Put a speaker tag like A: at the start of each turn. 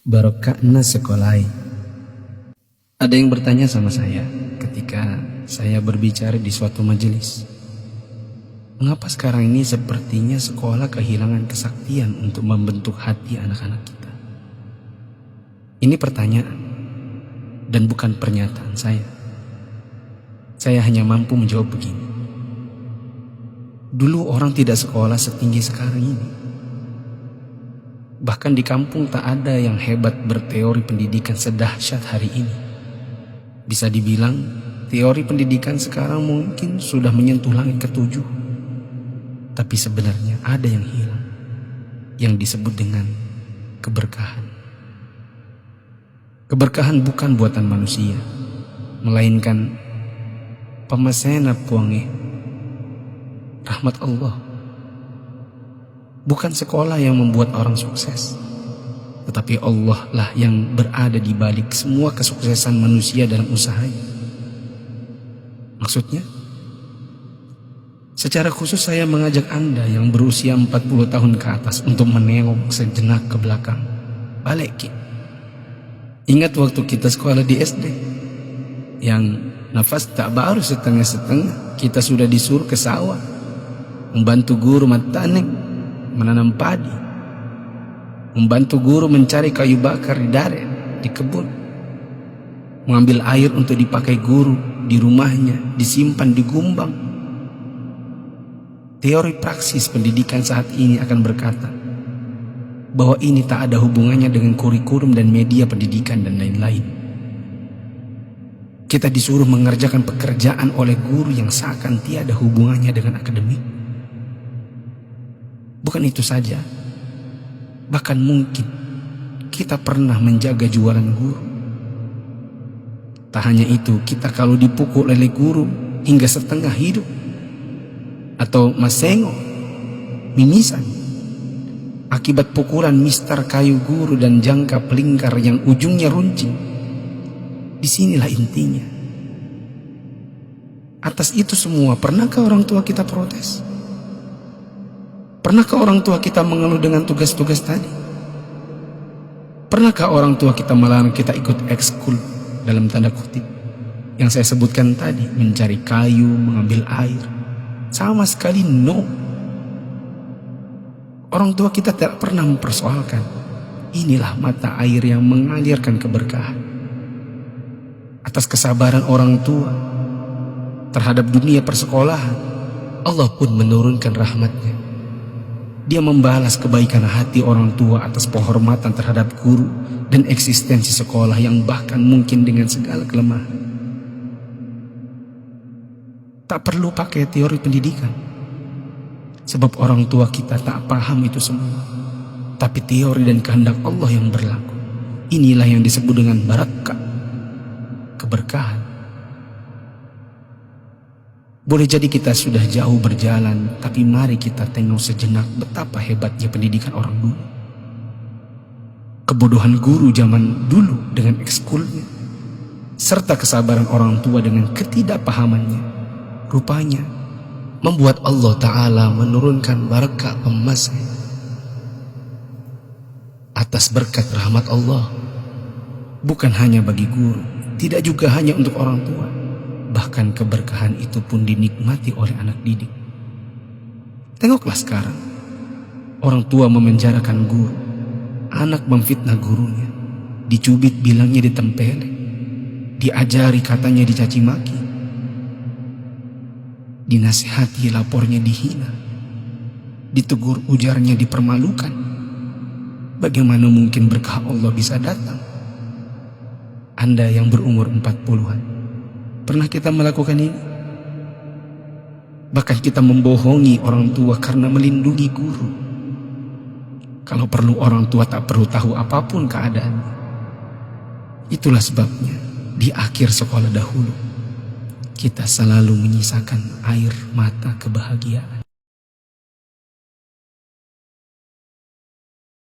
A: Barokahna sekolai. Ada yang bertanya sama saya ketika saya berbicara di suatu majelis, mengapa sekarang ini sepertinya sekolah kehilangan kesaktian untuk membentuk hati anak-anak kita? Ini pertanyaan dan bukan pernyataan saya. Saya hanya mampu menjawab begini. Dulu orang tidak sekolah setinggi sekarang ini. Bahkan di kampung tak ada yang hebat berteori pendidikan sedahsyat hari ini. Bisa dibilang teori pendidikan sekarang mungkin sudah menyentuh langit ketujuh. Tapi sebenarnya ada yang hilang, yang disebut dengan keberkahan. Keberkahan bukan buatan manusia, melainkan pemasena puange, rahmat Allah. Bukan sekolah yang membuat orang sukses, tetapi Allah lah yang berada di balik semua kesuksesan manusia dalam usahanya. Maksudnya, secara khusus saya mengajak Anda yang berusia 40 tahun ke atas untuk menengok sejenak ke belakang. Balik. Ingat waktu kita sekolah di SD, yang nafas tak baru setengah-setengah, kita sudah disuruh ke sawah, membantu guru matanek menanam padi, membantu guru mencari kayu bakar di daret, di kebun, mengambil air untuk dipakai guru di rumahnya, disimpan di gumbang. Teori praksis pendidikan saat ini akan berkata bahwa ini tak ada hubungannya dengan kurikulum dan media pendidikan dan lain-lain. Kita disuruh mengerjakan pekerjaan oleh guru yang seakan tiada hubungannya dengan akademik. Bukan itu saja, bahkan mungkin kita pernah menjaga jualan guru. Tak hanya itu, kita kalau dipukul oleh guru hingga setengah hidup, atau masengo, mimisan, akibat pukulan mister kayu guru dan jangka pelingkar yang ujungnya runcing. Disinilah intinya. Atas itu semua, pernahkah orang tua kita protes? Pernahkah orang tua kita mengeluh dengan tugas-tugas tadi? Pernahkah orang tua kita melarang kita ikut ekskul dalam tanda kutip yang saya sebutkan tadi, mencari kayu, mengambil air? Sama sekali no. Orang tua kita tidak pernah mempersoalkan. Inilah mata air yang mengalirkan keberkahan. Atas kesabaran orang tua terhadap dunia persekolahan, Allah pun menurunkan rahmatnya. Dia membalas kebaikan hati orang tua atas penghormatan terhadap guru dan eksistensi sekolah yang bahkan mungkin dengan segala kelemahan. Tak perlu pakai teori pendidikan, sebab orang tua kita tak paham itu semua. Tapi teori dan kehendak Allah yang berlaku. Inilah yang disebut dengan barakah, keberkahan. Boleh jadi kita sudah jauh berjalan, tapi mari kita tengok sejenak betapa hebatnya pendidikan orang dulu. Kebodohan guru zaman dulu dengan ekskulnya, serta kesabaran orang tua dengan ketidakpahamannya, rupanya membuat Allah Ta'ala menurunkan barakah emasnya. Atas berkat rahmat Allah, bukan hanya bagi guru, tidak juga hanya untuk orang tua, bahkan keberkahan itu pun dinikmati oleh anak didik. Tengoklah sekarang, orang tua memenjarakan guru, anak memfitnah gurunya, dicubit bilangnya ditempeleng, diajari katanya dicaci maki, dinasihati lapornya dihina, ditegur ujarnya dipermalukan. Bagaimana mungkin berkah Allah bisa datang? Anda yang berumur 40-an, pernah kita melakukan ini? Bahkan kita membohongi orang tua karena melindungi guru. Kalau perlu orang tua tak perlu tahu apapun keadaannya. Itulah sebabnya di akhir sekolah dahulu kita selalu menyisakan air mata kebahagiaan.